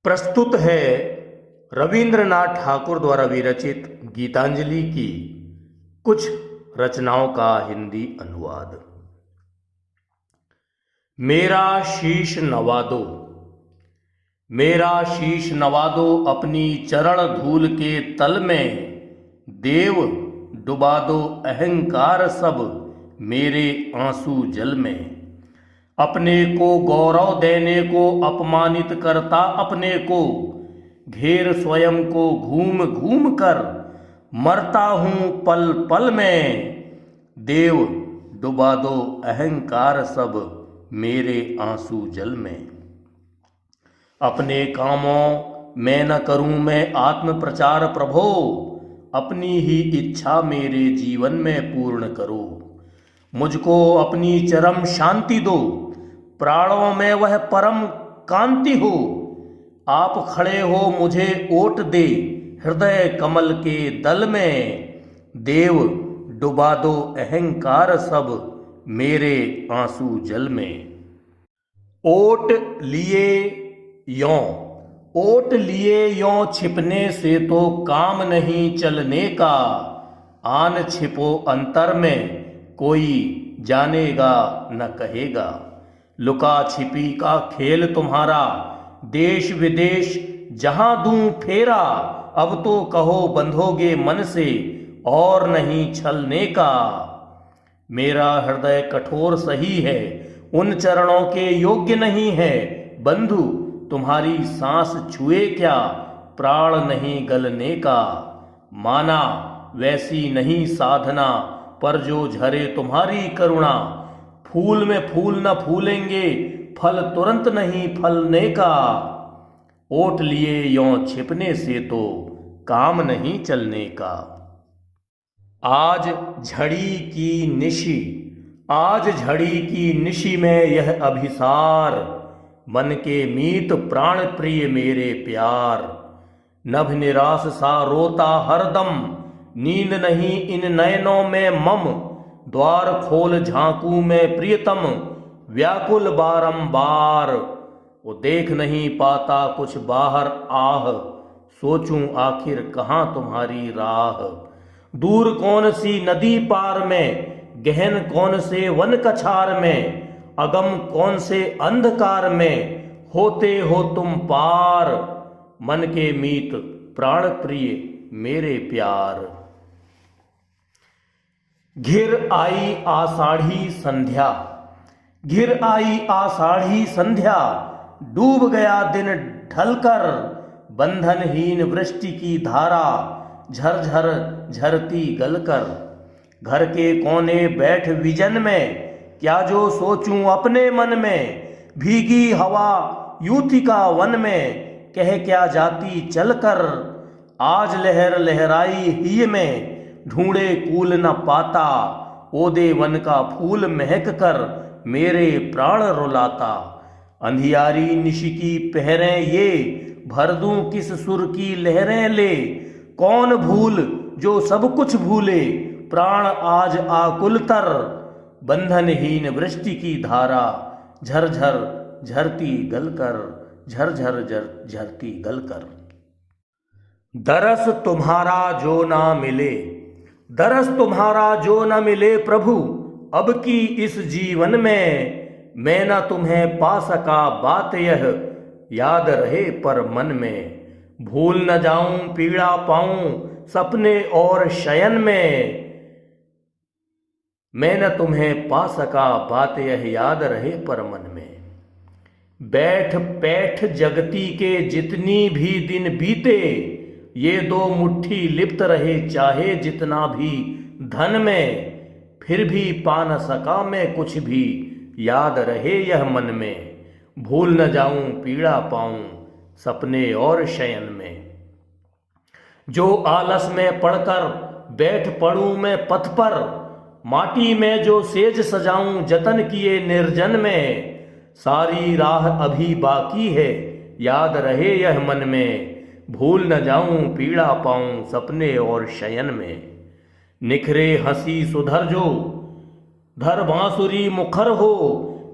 प्रस्तुत है रविंद्रनाथ ठाकुर द्वारा विरचित गीतांजलि की कुछ रचनाओं का हिंदी अनुवाद। मेरा शीश नवा दो, मेरा शीश नवा दो अपनी चरण धूल के तल में, देव डुबा दो अहंकार सब मेरे आंसू जल में। अपने को गौरव देने को अपमानित करता अपने को, घेर स्वयं को घूम घूम कर मरता हूं पल पल में। देव डुबा दो अहंकार सब मेरे आंसू जल में। अपने कामों में न करूं मैं आत्म प्रचार प्रभो, अपनी ही इच्छा मेरे जीवन में पूर्ण करो। मुझको अपनी चरम शांति दो, प्राणों में वह परम कांति हो। आप खड़े हो मुझे ओट दे हृदय कमल के दल में। देव डुबा दो अहंकार सब मेरे आंसू जल में। ओट लिए यों, ओट लिए यों छिपने से तो काम नहीं चलने का। आन छिपो अंतर में कोई जानेगा न कहेगा। लुका छिपी का खेल तुम्हारा देश विदेश जहां दूं फेरा। अब तो कहो बंधोगे मन से और नहीं छलने का। मेरा हृदय कठोर सही है उन चरणों के योग्य नहीं है। बंधु तुम्हारी सांस छुए क्या प्राण नहीं गलने का। माना वैसी नहीं साधना पर जो झरे तुम्हारी करुणा। फूल में फूल न फूलेंगे फल तुरंत नहीं फलने का। ओट लिए यों छिपने से तो काम नहीं चलने का। आज झड़ी की निशी, आज झड़ी की निशी में यह अभिसार। मन के मीत प्राण प्रिय मेरे प्यार। नभ निराश सा रोता हरदम, नींद नहीं इन नयनों में मम। द्वार खोल झांकू में प्रियतम, व्याकुल बारंबार। वो देख नहीं पाता कुछ बाहर आह, सोचूं आखिर कहाँ तुम्हारी राह। दूर कौन सी नदी पार में, गहन कौन से वन कछार में। अगम कौन से अंधकार में, होते हो तुम पार। मन के मीत प्राण प्रिय मेरे प्यार। घिर आई आषाढ़ी संध्या, घिर आई आषाढ़ी संध्या। डूब गया दिन ढलकर, बंधनहीन वृष्टि की धारा झरझर झरती गलकर। घर के कोने बैठ विजन में, क्या जो सोचूं अपने मन में। भीगी हवा यूथिका वन में, कह क्या जाती चलकर। आज लहर लहराई ही में, ढूंढे कूल न पाता। ओदे वन का फूल महक कर मेरे प्राण रुलाता। अंधियारी निशि की पहरें ये, भर दूं किस सुर की लहरें ले। कौन भूल जो सब कुछ भूले, प्राण आज आकुल तर। बंधनहीन वृष्टि की धारा झरझर झरती गलकर, झरझर झरती गलकर। दरस तुम्हारा जो ना मिले, दरस तुम्हारा जो न मिले प्रभु। अब की इस जीवन में, मैं न तुम्हें पा सका बात यह याद रहे पर मन में। भूल न जाऊं पीड़ा पाऊं सपने और शयन में, मैं न तुम्हें पा सका बात यह याद रहे पर मन में। बैठ पैठ जगती के जितनी भी दिन बीते, ये दो मुट्ठी लिप्त रहे चाहे जितना भी धन में। फिर भी पा न सका मैं कुछ भी याद रहे यह मन में। भूल न जाऊं पीड़ा पाऊं सपने और शयन में। जो आलस में पड़कर बैठ पड़ूं मैं पथ पर, माटी में जो सेज सजाऊं जतन किए निर्जन में। सारी राह अभी बाकी है याद रहे यह मन में। भूल न जाऊं पीड़ा पाऊं सपने और शयन में। निखरे हंसी सुधर जो धर बांसुरी मुखर हो,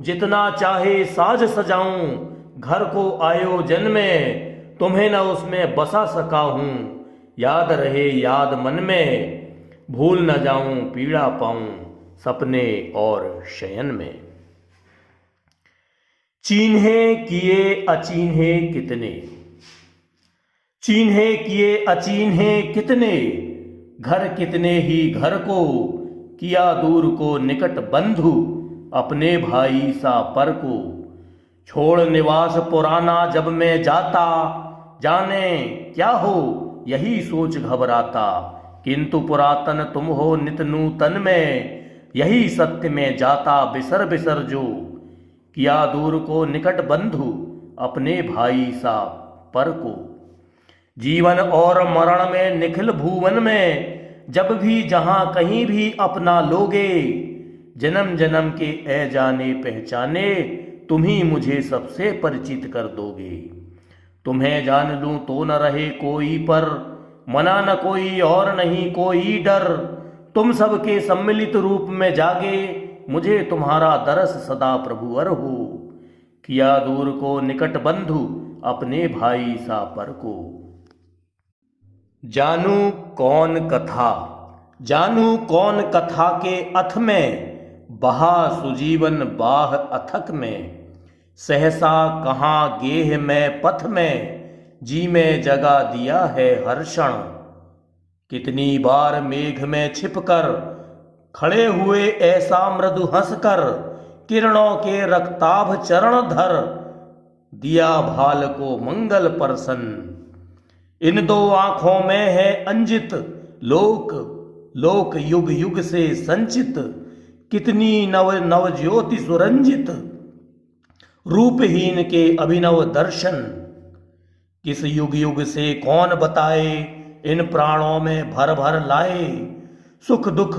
जितना चाहे साज सजाऊं घर को आयोजन में। तुम्हें न उसमें बसा सका हूँ। याद रहे याद मन में, भूल न जाऊं पीड़ा पाऊं सपने और शयन में। चीन्हे किए अचीन्हे कितने, चीन्हे किए अचीन्हे कितने, घर कितने ही घर को, किया दूर को निकट बंधु, अपने भाई सा पर को। छोड़ निवास पुराना जब मैं जाता, जाने क्या हो यही सोच घबराता। किंतु पुरातन तुम हो नित नूतन में, यही सत्य में जाता बिसर बिसर जो। किया दूर को निकट बंधु, अपने भाई सा पर को। जीवन और मरण में निखिल भुवन में, जब भी जहां कहीं भी अपना लोगे। जन्म जन्म के ए जाने पहचाने, तुम ही मुझे सबसे परिचित कर दोगे। तुम्हें जान लूं तो न रहे कोई पर, मना न कोई और नहीं कोई डर। तुम सबके सम्मिलित रूप में जागे, मुझे तुम्हारा दरस सदा प्रभुवर हो। किया दूर को निकट बंधु, अपने भाई सा पर को। जानू कौन कथा, जानू कौन कथा के अथ में, बहा सुजीवन बाह अथक में। सहसा कहाँ गेह में पथ में, जी में जगा दिया है हर्षण। कितनी बार मेघ में छिपकर, खड़े हुए ऐसा मृदु हंसकर। किरणों के रक्ताभ चरण धर, दिया भाल को मंगल परसन। इन दो आंखों में है अंजित, लोक लोक युग युग से संचित। कितनी नव नव ज्योति सुरंजित, रूपहीन के अभिनव दर्शन। किस युग युग से कौन बताए, इन प्राणों में भर भर लाए। सुख दुख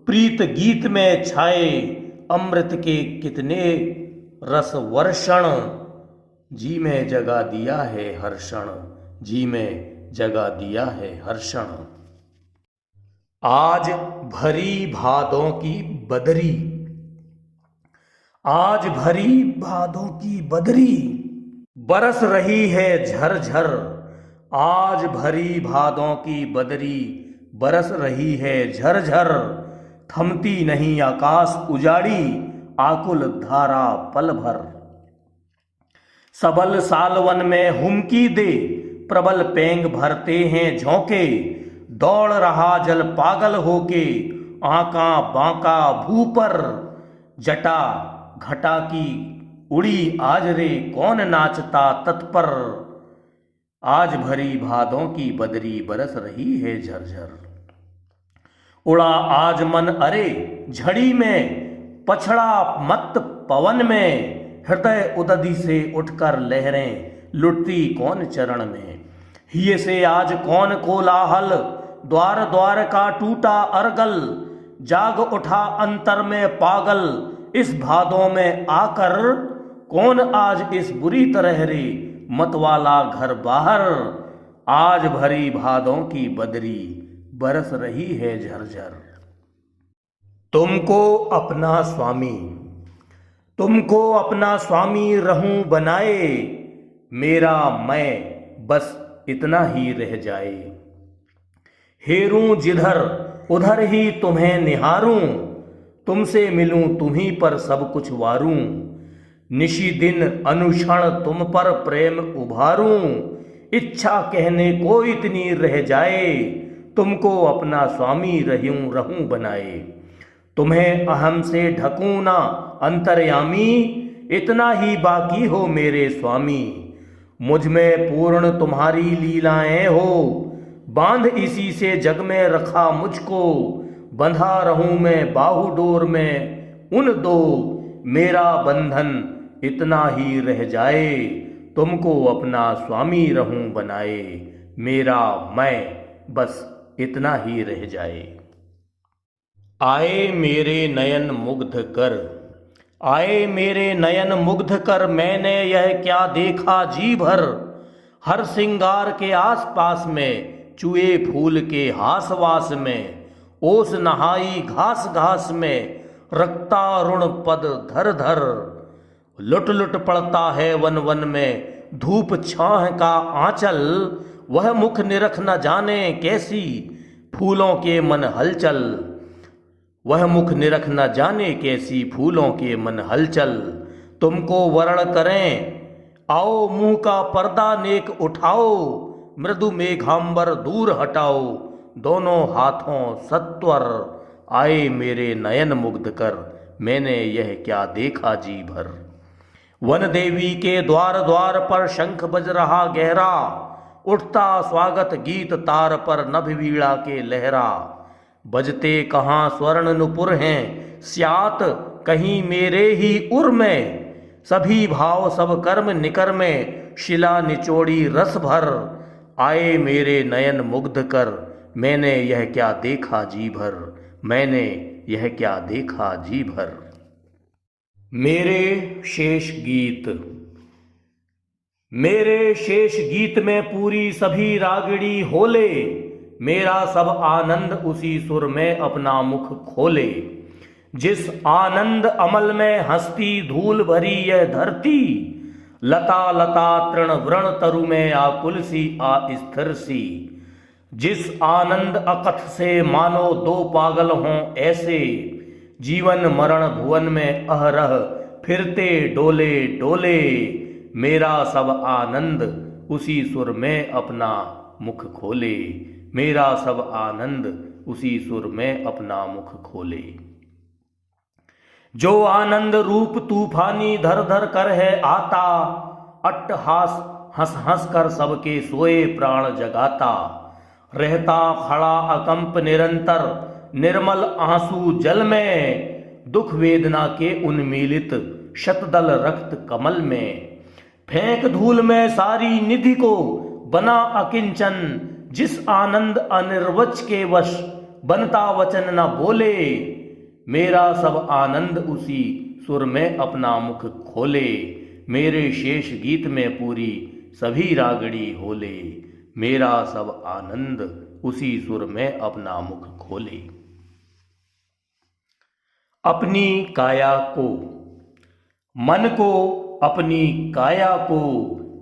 प्रीत गीत में छाए, अमृत के कितने रस वर्षण। जी में जगा दिया है हर्षण, जी में जगा दिया है हर्षण। आज भरी भादों की बदरी, आज भरी भादों की बदरी, बरस रही है झरझर। आज भरी भादों की बदरी, बरस रही है झरझर। थमती नहीं आकाश उजाड़ी, आकुल धारा पल भर। सबल सालवन में हुमकी दे, प्रबल पेंग भरते हैं झोंके। दौड़ रहा जल पागल होके, आका बांका भू पर। जटा घटा की उड़ी आज रे, कौन नाचता तत्पर। आज भरी भादों की बदरी, बरस रही है झरझर। उड़ा आज मन अरे झड़ी में, पछड़ा मत पवन में। हृदय उदधि से उठकर लहरें, लुटती कौन चरण में। हिये से आज कौन कोलाहल, द्वार द्वार का टूटा अरगल। जाग उठा अंतर में पागल, इस भादों में आकर। कौन आज इस बुरी तरह रे, मतवाला घर बाहर। आज भरी भादों की बदरी, बरस रही है झरझर। तुमको अपना स्वामी, तुमको अपना स्वामी रहूं बनाए। मेरा मैं बस इतना ही रह जाए। हेरूं जिधर उधर ही तुम्हें निहारूं, तुमसे मिलूं तुम्हीं पर सब कुछ वारूं। निशी दिन अनुक्षण तुम पर प्रेम उभारूं, इच्छा कहने को इतनी रह जाए। तुमको अपना स्वामी रहूं बनाए। तुम्हें अहम से ढकूं ना अंतर्यामी, इतना ही बाकी हो मेरे स्वामी। मुझ में पूर्ण तुम्हारी लीलाएं हो, बांध इसी से जग में रखा मुझको। बंधा रहूं मैं बाहु डोर में उन दो, मेरा बंधन इतना ही रह जाए। तुमको अपना स्वामी रहूं बनाए। मेरा मैं बस इतना ही रह जाए। आए मेरे नयन मुग्ध कर, आए मेरे नयन मुग्ध कर। मैंने यह क्या देखा जी भर। हर सिंगार के आस पास में, चुए फूल के हासवास में। ओस नहाई घास घास में, रक्ता रुण पद धर धर। लुट लुट पड़ता है वन वन में, धूप छाह का आंचल, वह मुख निरख न जाने कैसी फूलों के मन हलचल। वह मुख निरख न जाने कैसी फूलों के मन हलचल। तुमको वरण करें आओ, मुंह का पर्दा नेक उठाओ, मृदु मेघांबर दूर हटाओ, दोनों हाथों सत्वर आए मेरे नयन मुग्ध कर, मैंने यह क्या देखा जी भर। वन देवी के द्वार द्वार पर शंख बज रहा गहरा, उठता स्वागत गीत तार पर नभ वीणा के लहरा। बजते कहाँ स्वर्ण नुपुर हैं, स्यात कहीं मेरे ही उर में, सभी भाव सब कर्म निकर में, शिला निचोड़ी रस भर, आए मेरे नयन मुग्ध कर, मैंने यह क्या देखा जी भर, मैंने यह क्या देखा जी भर। मेरे शेष गीत। मेरे शेष गीत में पूरी सभी रागड़ी होले, मेरा सब आनंद उसी सुर में अपना मुख खोले। जिस आनंद अमल में हंसती धूल भरी यह धरती, लता लता तृण व्रण तरु में आकुल सी अस्थिर सी। जिस आनंद अकथ से मानो दो पागल हों ऐसे, जीवन मरण भुवन में अहरह फिरते डोले डोले। मेरा सब आनंद उसी सुर में अपना मुख खोले, मेरा सब आनंद उसी सुर में अपना मुख खोले। जो आनंद रूप तूफानी धर धर कर है आता, अट्टहास हंस हंस कर सबके सोए प्राण जगाता। रहता खड़ा अकंप निरंतर निर्मल आंसू जल में, दुख वेदना के उन्मीलित शतदल रक्त कमल में। फेंक धूल में सारी निधि को बना अकिंचन, जिस आनंद अनिर्वच के वश बनता वचन न बोले। मेरा सब आनंद उसी सुर में अपना मुख खोले, मेरे शेष गीत में पूरी सभी रागड़ी होले। मेरा सब आनंद उसी सुर में अपना मुख खोले। अपनी काया को। मन को अपनी काया को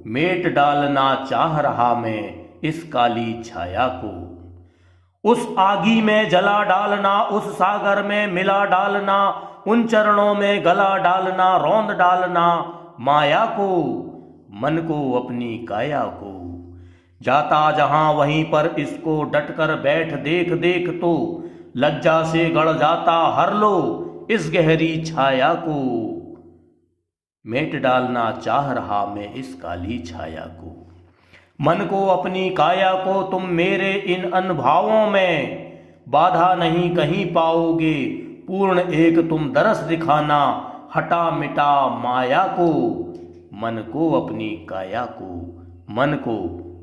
मेट डालना चाह रहा मैं इस काली छाया को। उस आगी में जला डालना, उस सागर में मिला डालना, उन चरणों में गला डालना, रौंद डालना माया को। मन को अपनी काया को जाता जहां वहीं पर इसको डटकर बैठ देख देख तो, लज्जा से गड़ जाता हर लो इस गहरी छाया को। मेट डालना चाह रहा मैं इस काली छाया को। मन को अपनी काया को तुम मेरे इन अनुभवों में, बाधा नहीं कहीं पाओगे पूर्ण एक तुम दरस दिखाना, हटा मिटा माया को। मन को अपनी काया को, मन को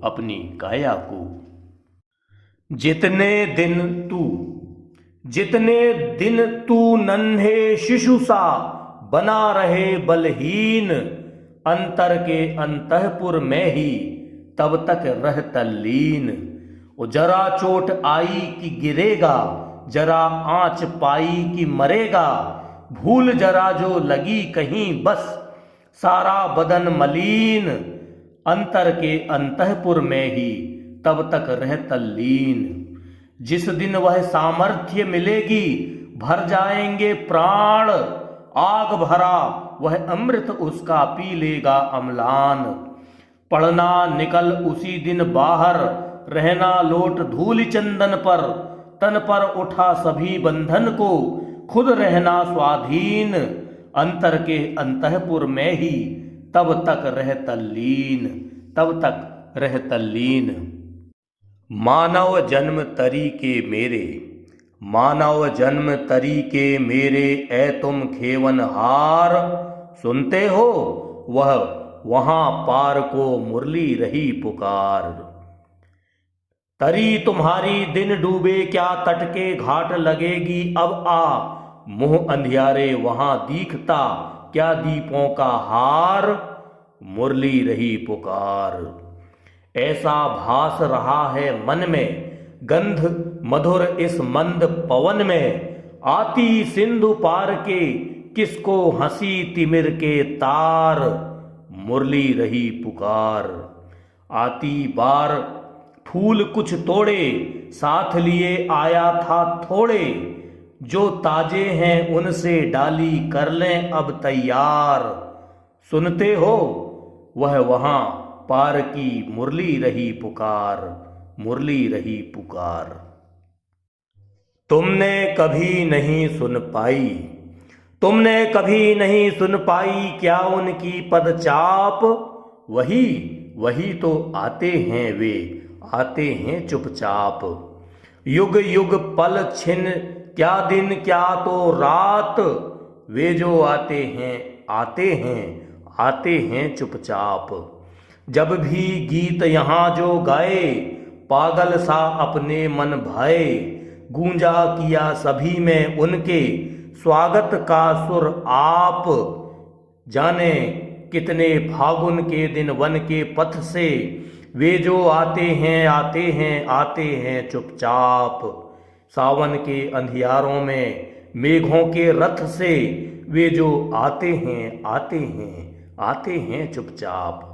अपनी काया को। जितने दिन तू नन्हे शिशु सा बना रहे बलहीन, अंतर के अंतःपुर में ही तब तक रह तल्लीन। जरा चोट आई कि गिरेगा, जरा आंच पाई कि मरेगा, भूल जरा जो लगी कहीं बस सारा बदन मलीन। अंतर के अंतःपुर में ही तब तक रह तल्लीन। जिस दिन वह सामर्थ्य मिलेगी भर जाएंगे प्राण, आग भरा वह अमृत उसका पी लेगा अम्लान। पढ़ना निकल उसी दिन बाहर, रहना लोट धूल चंदन पर, तन पर उठा सभी बंधन को खुद रहना स्वाधीन। अंतर के अंतःपुर में ही तब तक रह तल्लीन, तब तक रह तल्लीन। मानव जन्म तरीके मेरे, मानव जन्म तरीके मेरे, ऐ तुम खेवन हार सुनते हो वह वहां पार को मुरली रही पुकार। तरी तुम्हारी दिन डूबे क्या तट के घाट लगेगी अब आ, मुंह अंधियारे वहां दिखता क्या दीपों का हार, मुरली रही पुकार। ऐसा भास रहा है मन में गंध मधुर इस मंद पवन में, आती सिंधु पार के किसको हंसी तिमिर के तार, मुरली रही पुकार। आती बार फूल कुछ तोड़े, साथ लिए आया था थोड़े, जो ताजे हैं उनसे डाली कर लें अब तैयार। सुनते हो वह वहां पार की मुरली रही पुकार, मुरली रही पुकार। तुमने कभी नहीं सुन पाई, तुमने कभी नहीं सुन पाई क्या उनकी पदचाप। वही वही तो आते हैं वे, आते हैं चुपचाप। युग युग पल छिन क्या दिन क्या तो रात, वे जो आते हैं आते हैं आते हैं चुपचाप। जब भी गीत यहाँ जो गाए, पागल सा अपने मन भाए, गूंजा किया सभी में उनके स्वागत का सुर आप। जाने कितने फागुन के दिन वन के पथ से, वे जो आते हैं आते हैं आते हैं चुपचाप। सावन के अंधियारों में मेघों के रथ से, वे जो आते हैं आते हैं आते हैं चुपचाप।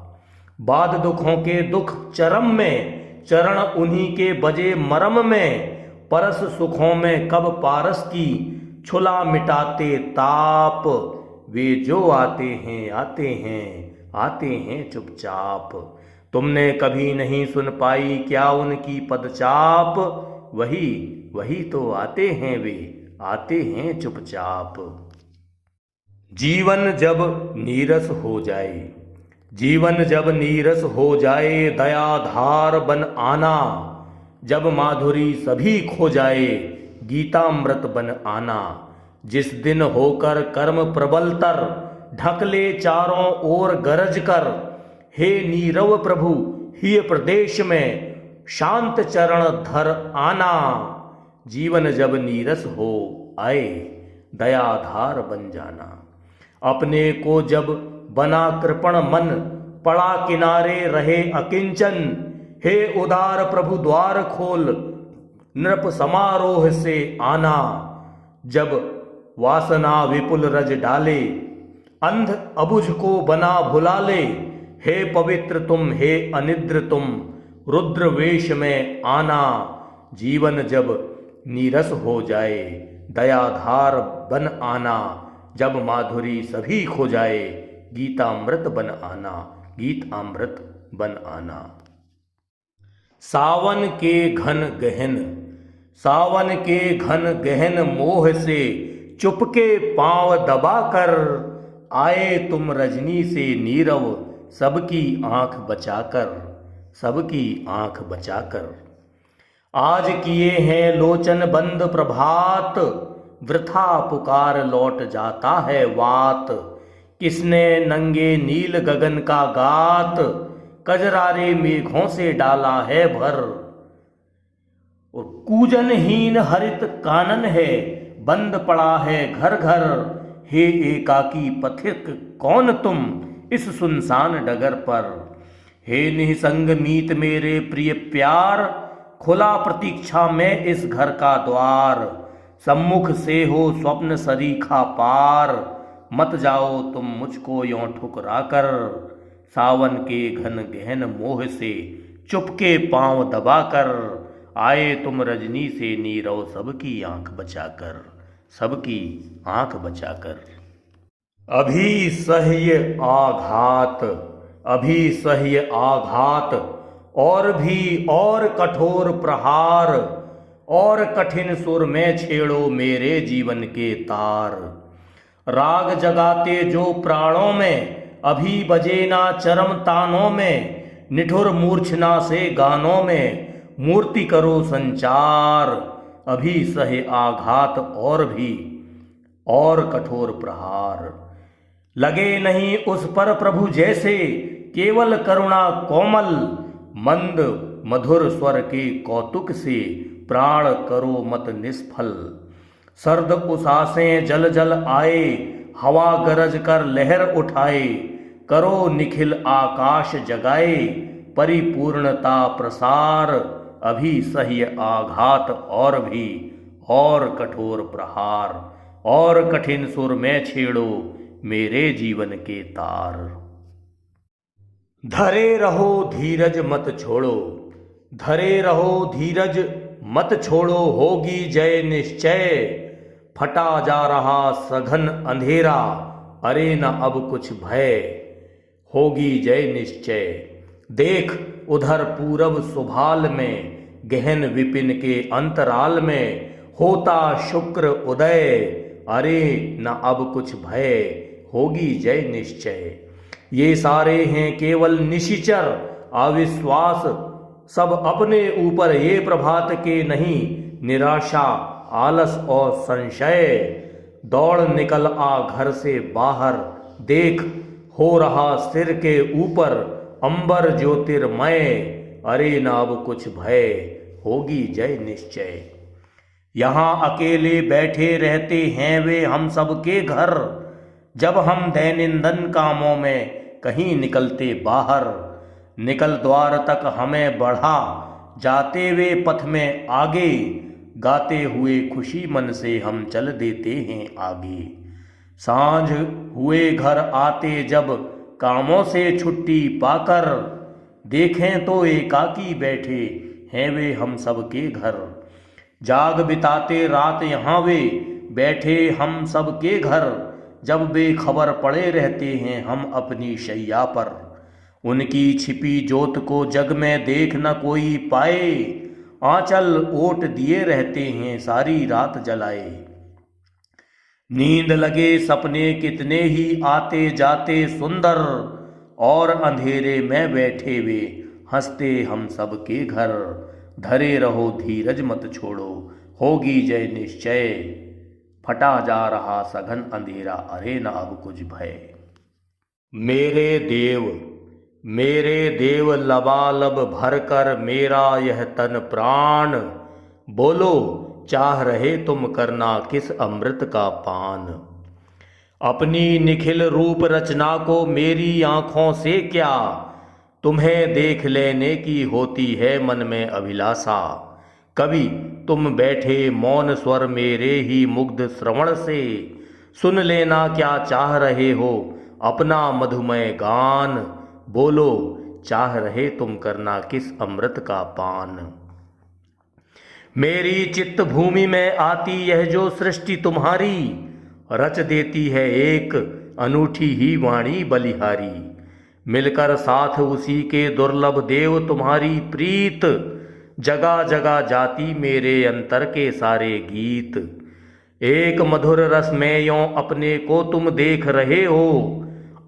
बाद दुखों के दुख चरम में, चरण उन्हीं के बजे मरम में, परस सुखों में कब पारस की छुला मिटाते ताप। वे जो आते हैं आते हैं आते हैं चुपचाप। तुमने कभी नहीं सुन पाई क्या उनकी पदचाप। वही वही तो आते हैं वे, आते हैं चुपचाप। जीवन जब नीरस हो जाए, जीवन जब नीरस हो जाए, दयाधार बन आना। जब माधुरी सभी खो जाए, गीतामृत बन आना। जिस दिन होकर कर्म प्रबलतर, ढकले चारों ओर गरज कर, हे नीरव प्रभु हिय प्रदेश में शांत चरण धर आना। जीवन जब नीरस हो आए, दयाधार बन जाना। अपने को जब बना कृपण मन, पड़ा किनारे रहे अकिंचन, हे उदार प्रभु द्वार खोल नृप समारोह से आना। जब वासना विपुल रज डाले, अंध अबुझ को बना भुला ले, हे पवित्र तुम हे अनिद्र तुम रुद्र वेश में आना। जीवन जब नीरस हो जाए, दयाधार बन आना। जब माधुरी सभी खो जाए, गीतामृत बन आना, गीतामृत बन आना। सावन के घन गहन, सावन के घन गहन मोह से, चुपके पांव दबाकर, आए तुम रजनी से नीरव सबकी आंख बचाकर, सबकी आंख बचाकर। आज किए हैं लोचन बंद प्रभात, वृथा पुकार लौट जाता है वात। किसने नंगे नील गगन का गात, कजरारे मेघों से डाला है भर। और कूजनहीन हरित कानन है, बंद पड़ा है घर घर। हे एकाकी पथिक कौन तुम इस सुनसान डगर पर। हे निसंग मीत मेरे प्रिय प्यार, खुला प्रतीक्षा में इस घर का द्वार। सम्मुख से हो स्वप्न सरीखा पार, मत जाओ तुम मुझको यों ठुकरा कर। सावन के घन गहन मोह से चुपके पांव दबाकर, आए तुम रजनी से नीरव सबकी आंख बचाकर, सबकी आंख बचाकर। अभी सह्य आघात, अभी सह्य आघात, और भी और कठोर प्रहार, और कठिन सुर में छेड़ो मेरे जीवन के तार। राग जगाते जो प्राणों में, अभी बजे ना चरम तानों में। निठुर मूर्छना से गानों में, मूर्ति करो संचार। अभी सहे आघात और भी और कठोर प्रहार। लगे नहीं उस पर प्रभु जैसे, केवल करुणा कोमल। मंद मधुर स्वर के कौतुक से, प्राण करो मत निष्फल। सर्द उसासें जल जल आए, हवा गरज कर लहर उठाए। करो निखिल आकाश जगाए, परिपूर्णता प्रसार। अभी सह्य आघात और भी और कठोर प्रहार, और कठिन सुर में छेड़ो मेरे जीवन के तार। धरे रहो धीरज मत छोड़ो, धरे रहो धीरज मत छोड़ो, होगी जय निश्चय। फटा जा रहा सघन अंधेरा, अरे न अब कुछ भय, होगी जय निश्चय। देख उधर पूरब सुभाल में, गहन विपिन के अंतराल में, होता शुक्र उदय, अरे न अब कुछ भय, होगी जय निश्चय। ये सारे हैं केवल निशिचर, अविश्वास सब अपने ऊपर, ये प्रभात के नहीं, निराशा आलस और संशय। दौड़ निकल आ घर से बाहर, देख हो रहा सिर के ऊपर, अंबर ज्योतिर्मय, अरे न अब कुछ भय, होगी जय निश्चय। यहाँ अकेले बैठे रहते हैं वे हम सबके घर, जब हम दैनंदिन कामों में कहीं निकलते बाहर। निकल द्वार तक हमें बढ़ा, जाते वे पथ में आगे, गाते हुए खुशी मन से हम चल देते हैं आगे। सांझ हुए घर आते जब कामों से छुट्टी पाकर, देखें तो एकाकी बैठे हैं वे हम सबके घर। जाग बिताते रात यहाँ वे बैठे हम सबके घर, जब बेखबर पड़े रहते हैं हम अपनी शैया पर। उनकी छिपी जोत को जग में देख न कोई पाए, आंचल ओट दिए रहते हैं सारी रात जलाए। नींद लगे सपने कितने ही आते जाते सुंदर, और अंधेरे में बैठे वे हंसते हम सबके घर। धरे रहो धीरज मत छोड़ो, होगी जय निश्चय। फटा जा रहा सघन अंधेरा, अरे न अब कुछ भय। मेरे देव लबालब भर कर मेरा यह तन प्राण, बोलो चाह रहे तुम करना किस अमृत का पान। अपनी निखिल रूप रचना को मेरी आंखों से क्या, तुम्हें देख लेने की होती है मन में अभिलाषा। कभी तुम बैठे मौन स्वर मेरे ही मुग्ध श्रवण से, सुन लेना क्या चाह रहे हो अपना मधुमय गान। बोलो चाह रहे तुम करना किस अमृत का पान। मेरी चित्त भूमि में आती यह जो सृष्टि तुम्हारी, रच देती है एक अनूठी ही वाणी बलिहारी। मिलकर साथ उसी के दुर्लभ देव तुम्हारी प्रीत, जगह जगह जाती मेरे अंतर के सारे गीत। एक मधुर रस में यों अपने को तुम देख रहे हो,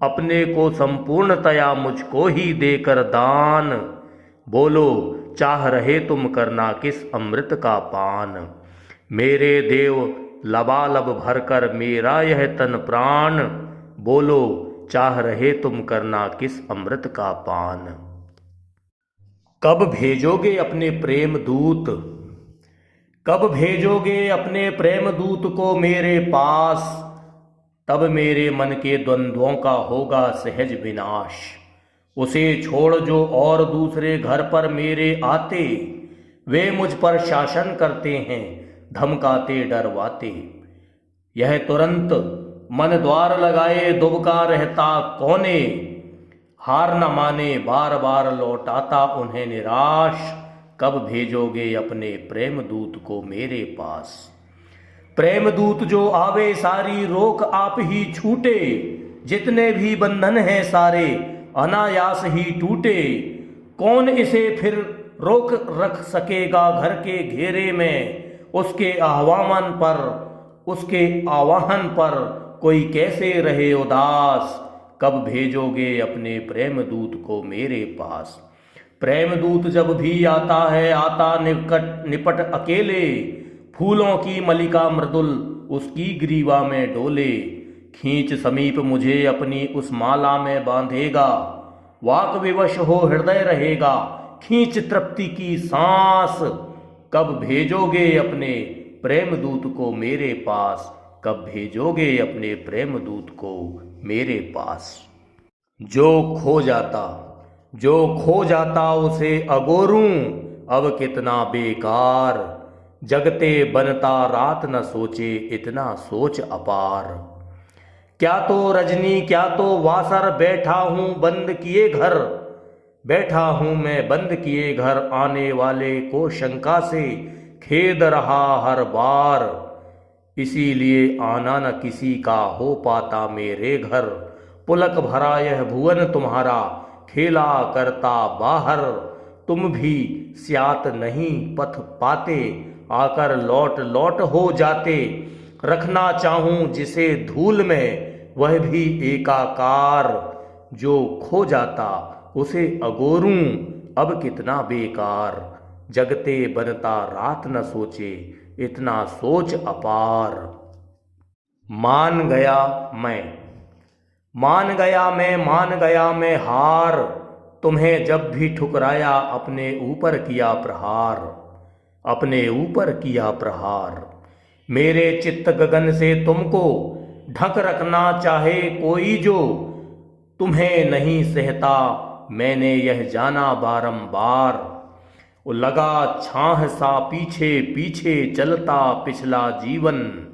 अपने को संपूर्णतया मुझको ही देकर दान। बोलो चाह रहे तुम करना किस अमृत का पान। मेरे देव लबालब भरकर मेरा यह तन प्राण, बोलो चाह रहे तुम करना किस अमृत का पान। कब भेजोगे अपने प्रेम दूत, कब भेजोगे अपने प्रेम दूत को मेरे पास। तब मेरे मन के द्वंद्वों का होगा सहज विनाश। उसे छोड़ जो और दूसरे घर पर मेरे आते, वे मुझ पर शासन करते हैं धमकाते डरवाते। यह तुरंत मन द्वार लगाए दुबका रहता कोने, हार न माने बार बार लौटाता उन्हें निराश। कब भेजोगे अपने प्रेम दूत को मेरे पास। प्रेम दूत जो आवे सारी रोक आप ही छूटे, जितने भी बंधन हैं सारे अनायास ही टूटे। कौन इसे फिर रोक रख सकेगा घर के घेरे में, उसके आवाहन पर कोई कैसे रहे उदास। कब भेजोगे अपने प्रेम दूत को मेरे पास। प्रेम दूत जब भी आता है आता निपट अकेले, फूलों की मलिका मृदुल उसकी ग्रीवा में डोले। खींच समीप मुझे अपनी उस माला में बांधेगा, वाक विवश हो हृदय रहेगा खींच तृप्ति की सांस। कब भेजोगे अपने प्रेम दूत को मेरे पास, कब भेजोगे अपने प्रेम दूत को मेरे पास। जो खो जाता उसे अगोरूं, अब कितना बेकार। जगते बनता रात न सोचे इतना सोच अपार। क्या तो रजनी क्या तो वासर बैठा हूँ बंद किए घर, बैठा हूँ मैं बंद किए घर, आने वाले को शंका से खेद रहा हर बार। इसीलिए आना न किसी का हो पाता मेरे घर, पुलक भरा यह भुवन तुम्हारा खेला करता बाहर। तुम भी स्यात नहीं पथ पाते, आकर लौट लौट हो जाते। रखना चाहूं जिसे धूल में वह भी एकाकार, जो खो जाता उसे अगोरूं अब कितना बेकार। जगते बनता रात न सोचे, इतना सोच अपार। मान गया मैं, मान गया मैं, मान गया मैं हार। तुम्हें जब भी ठुकराया अपने ऊपर किया प्रहार, अपने ऊपर किया प्रहार। मेरे चित्त गगन से तुमको ढक रखना चाहे कोई जो, तुम्हें नहीं सहता मैंने यह जाना बारंबार। वो लगा छाह सा पीछे पीछे चलता पिछला जीवन,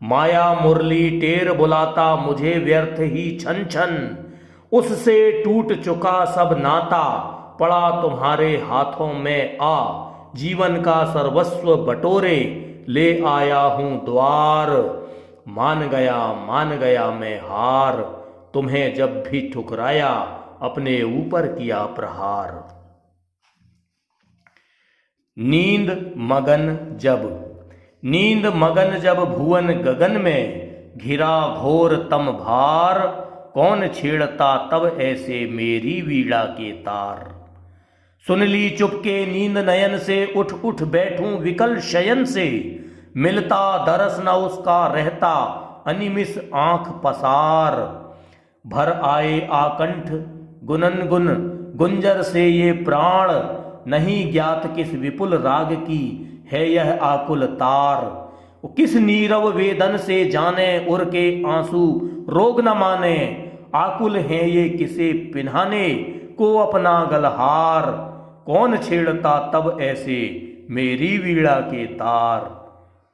माया मुरली टेर बुलाता मुझे व्यर्थ ही छन छन। उससे टूट चुका सब नाता, पड़ा तुम्हारे हाथों में आ। जीवन का सर्वस्व बटोरे ले आया हूं द्वार। मान गया मैं हार, तुम्हें जब भी ठुकराया अपने ऊपर किया प्रहार। नींद मगन जब भुवन गगन में, घिरा घोर तम भार। कौन छेड़ता तब ऐसे मेरी वीणा के तार। सुन ली चुपके नींद नयन से, उठ उठ बैठूं विकल शयन से। मिलता दरस न उसका रहता अनिमिष आंख पसार। भर आए आकंठ गुनन गुन गुंजर से ये प्राण, नहीं ज्ञात किस विपुल राग की है यह आकुल तार। किस नीरव वेदन से जाने उर के आंसू रोग न माने। आकुल हैं ये किसे पिन्हाने को अपना गलहार। कौन छेड़ता तब ऐसे मेरी वीणा के तार।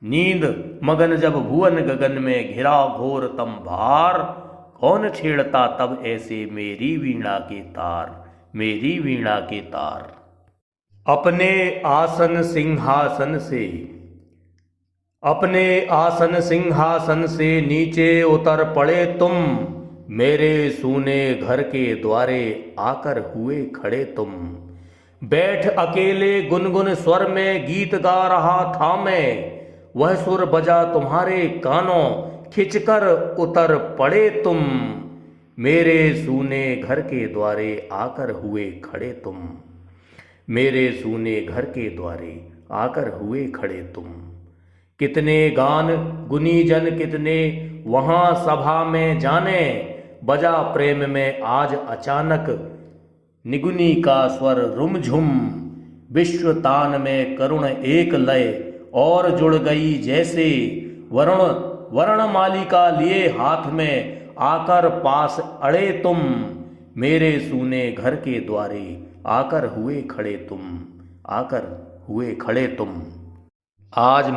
नींद मगन जब भुवन गगन में, घिरा घोर तम भार। कौन छेड़ता तब ऐसे मेरी वीणा के तार, मेरी वीणा के तार। अपने आसन सिंहासन से नीचे उतर पड़े तुम। मेरे सूने घर के द्वारे आकर हुए खड़े तुम। बैठ अकेले गुनगुन स्वर में गीत गा रहा था मैं। वह सुर बजा तुम्हारे कानों, खिंचकर उतर पड़े तुम। मेरे सूने घर के द्वारे आकर हुए खड़े तुम। मेरे सूने घर के द्वारे आकर हुए खड़े तुम। कितने गान गुनी जन कितने वहां सभा में जाने। बजा प्रेम में आज अचानक निगुनी का स्वर रुमझुम। विश्व तान में करुण एक लय और जुड़ गई जैसे। वर्ण मालिका लिए हाथ में आकर पास अड़े तुम। मेरे सूने घर के द्वारे आकर हुए खड़े तुम, आकर हुए खड़े तुम। आज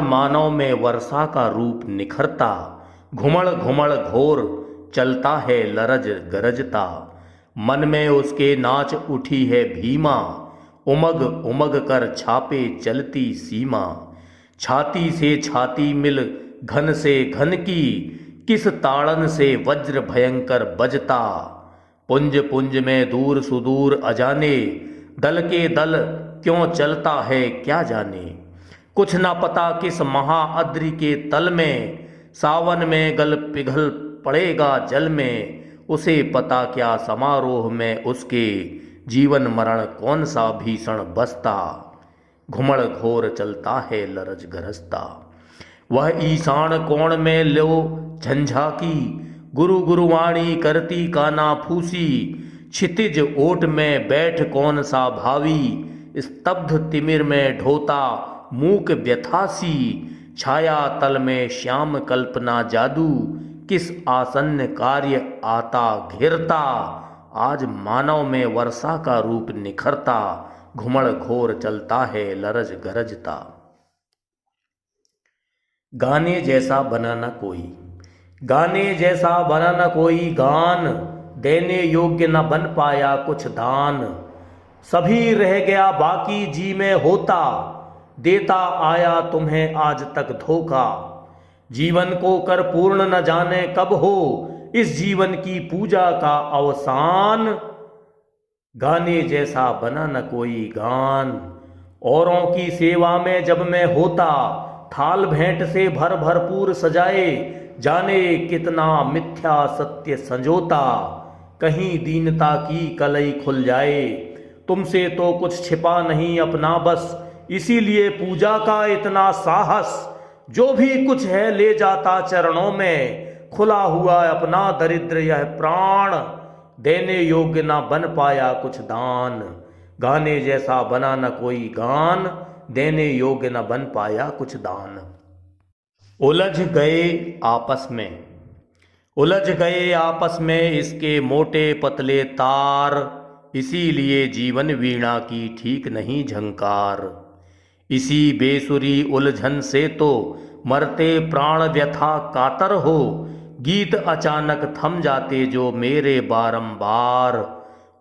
मानव में वर्षा का रूप निखरता। घुमड़ घुमड़ घोर चलता है लरज गरजता। मन में उसके नाच उठी है भीमा। उमग उमग कर छापे चलती सीमा। छाती से छाती मिल घन से घन की, किस ताड़न से वज्र भयंकर बजता। पुंज पुंज में दूर सुदूर अजाने, दल के दल क्यों चलता है क्या जाने। कुछ ना पता किस महाअद्रि के तल में, सावन में गल पिघल पड़ेगा जल में। उसे पता क्या समारोह में उसके, जीवन मरण कौन सा भीषण बसता। घुमड़ घोर चलता है लरज गरजता। वह ईशान कोण में लो झंझाकी, गुरु गुरुवाणी करती काना फूसी। क्षितिज ओट में बैठ कौन सा भावी, स्तब्ध तिमिर में ढोता मूक व्यथासी। छाया तल में श्याम कल्पना जादू, किस आसन्न कार्य आता घिरता। आज मानव में वर्षा का रूप निखरता। घुमड़ घोर चलता है लरज गरजता। गाने जैसा बना न कोई, गाने जैसा बना न कोई गान। देने योग्य न बन पाया कुछ दान। सभी रह गया बाकी जी में होता, देता आया तुम्हें आज तक धोखा। जीवन को कर पूर्ण न जाने कब हो, इस जीवन की पूजा का अवसान। गाने जैसा बना न कोई गान, औरों की सेवा में जब मैं होता। थाल भेंट से भरपूर सजाए, जाने कितना मिथ्या सत्य संजोता। कहीं दीनता की कलई खुल जाए, तुमसे तो कुछ छिपा नहीं अपना बस। इसीलिए पूजा का इतना साहस, जो भी कुछ है ले जाता चरणों में। खुला हुआ अपना दरिद्र यह प्राण, देने योग्य ना बन पाया कुछ दान। गाने जैसा बना न कोई गान, देने योग्य न बन पाया कुछ दान। उलझ गए आपस में, उलझ गए आपस में इसके मोटे पतले तार। इसीलिए जीवन वीणा की ठीक नहीं झंकार। इसी बेसुरी उलझन से तो मरते प्राण व्यथा कातर हो। गीत अचानक थम जाते जो मेरे बारंबार।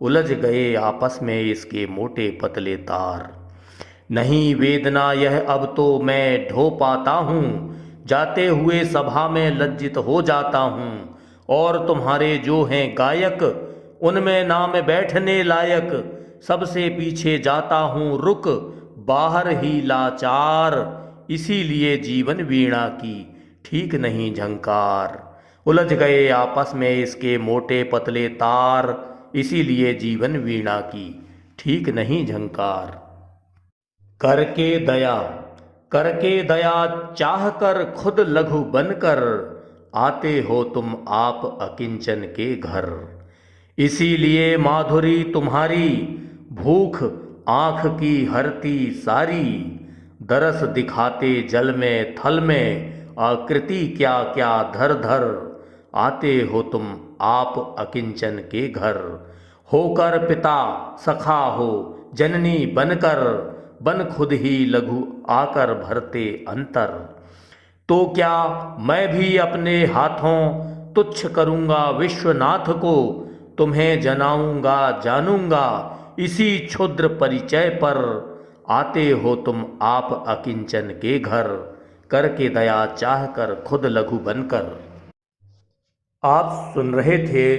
उलझ गए आपस में इसके मोटे पतले तार। नहीं वेदना यह अब तो मैं ढो पाता हूँ, जाते हुए सभा में लज्जित हो जाता हूँ। और तुम्हारे जो हैं गायक, उनमें नाम बैठने लायक। सबसे पीछे जाता हूँ रुक, बाहर ही लाचार। इसीलिए जीवन वीणा की ठीक नहीं झंकार। उलझ गए आपस में इसके मोटे पतले तार। इसीलिए जीवन वीणा की ठीक नहीं झंकार। करके दया चाह कर खुद लघु बनकर, आते हो तुम आप अकिंचन के घर। इसीलिए माधुरी तुम्हारी भूख आँख की हरती सारी। दरस दिखाते जल में थल में, आकृति क्या क्या धर धर। आते हो तुम आप अकिंचन के घर। होकर पिता सखा हो जननी बनकर, बन खुद ही लघु आकर भरते अंतर। तो क्या मैं भी अपने हाथों तुच्छ करूँगा विश्वनाथ को। तुम्हें जनाऊँगा जानूँगा इसी क्षुद्र परिचय पर। आते हो तुम आप अकिंचन के घर, करके दया चाह कर खुद लघु बनकर। आप सुन रहे थे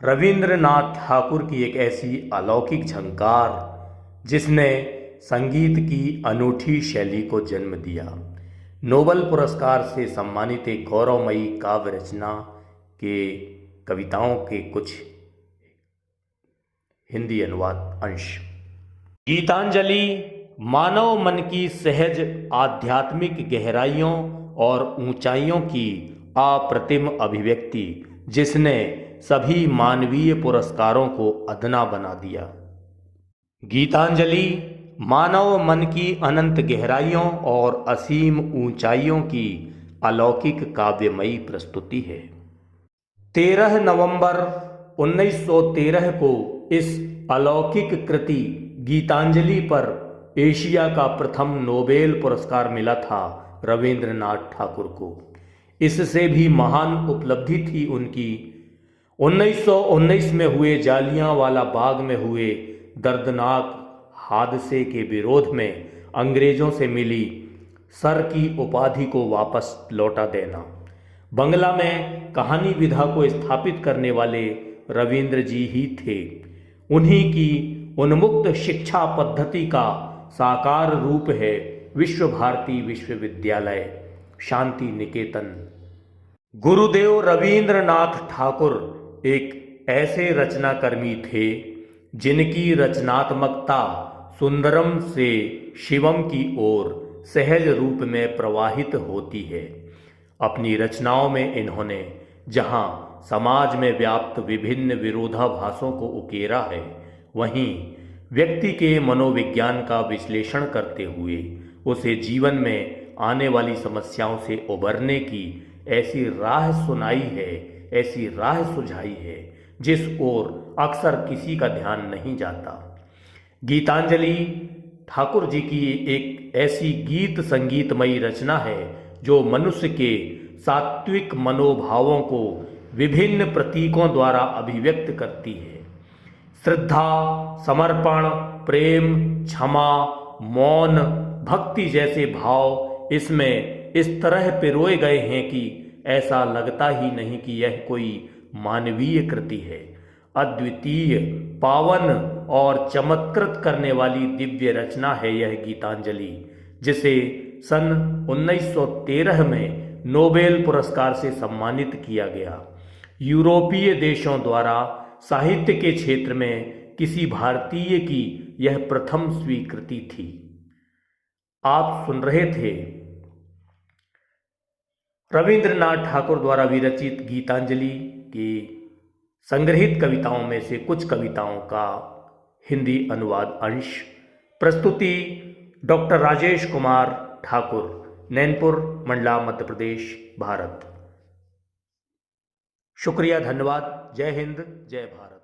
रविंद्रनाथ ठाकुर की एक ऐसी अलौकिक झंकार, जिसने संगीत की अनूठी शैली को जन्म दिया। नोबेल पुरस्कार से सम्मानित एक गौरवमयी काव्य रचना के कविताओं के कुछ हिंदी अनुवाद अंश। गीतांजलि मानव मन की सहज आध्यात्मिक गहराइयों और ऊंचाइयों की अप्रतिम अभिव्यक्ति, जिसने सभी मानवीय पुरस्कारों को अदना बना दिया। गीतांजलि मानव मन की अनंत गहराइयों और असीम ऊंचाइयों की अलौकिक काव्यमयी प्रस्तुति है। 13 नवंबर 1913 को इस अलौकिक कृति गीतांजलि पर एशिया का प्रथम नोबेल पुरस्कार मिला था रविंद्रनाथ ठाकुर को। इससे भी महान उपलब्धि थी उनकी 1919 में हुए जालियांवाला बाग में हुए दर्दनाक हादसे के विरोध में अंग्रेजों से मिली सर की उपाधि को वापस लौटा देना। बंगला में कहानी विधा को स्थापित करने वाले रविंद्र जी ही थे। उन्हीं की उन्मुक्त शिक्षा पद्धति का साकार रूप है विश्व भारती विश्वविद्यालय शांति निकेतन। गुरुदेव रविंद्रनाथ ठाकुर एक ऐसे रचनाकर्मी थे जिनकी रचनात्मकता सुंदरम से शिवम की ओर सहज रूप में प्रवाहित होती है। अपनी रचनाओं में इन्होंने जहां समाज में व्याप्त विभिन्न विरोधाभासों को उकेरा है, वहीं व्यक्ति के मनोविज्ञान का विश्लेषण करते हुए उसे जीवन में आने वाली समस्याओं से उबरने की ऐसी राह सुनाई है, ऐसी राह सुझाई है जिस ओर अक्सर किसी का ध्यान नहीं जाता। गीतांजलि ठाकुर जी की एक ऐसी गीत संगीतमयी रचना है जो मनुष्य के सात्विक मनोभावों को विभिन्न प्रतीकों द्वारा अभिव्यक्त करती है। श्रद्धा, समर्पण, प्रेम, क्षमा, मौन, भक्ति जैसे भाव इसमें इस तरह पिरोए गए हैं कि ऐसा लगता ही नहीं कि यह कोई मानवीय कृति है। अद्वितीय, पावन और चमत्कृत करने वाली दिव्य रचना है यह गीतांजलि, जिसे सन 1913 में नोबेल पुरस्कार से सम्मानित किया गया। यूरोपीय देशों द्वारा साहित्य के क्षेत्र में किसी भारतीय की यह प्रथम स्वीकृति थी। आप सुन रहे थे रविंद्रनाथ ठाकुर द्वारा विरचित गीतांजलि की संग्रहित कविताओं में से कुछ कविताओं का हिंदी अनुवाद अंश। प्रस्तुति डॉक्टर राजेश कुमार ठाकुर, नैनपुर, मंडला, मध्य प्रदेश, भारत। शुक्रिया, धन्यवाद। जय हिंद, जय भारत।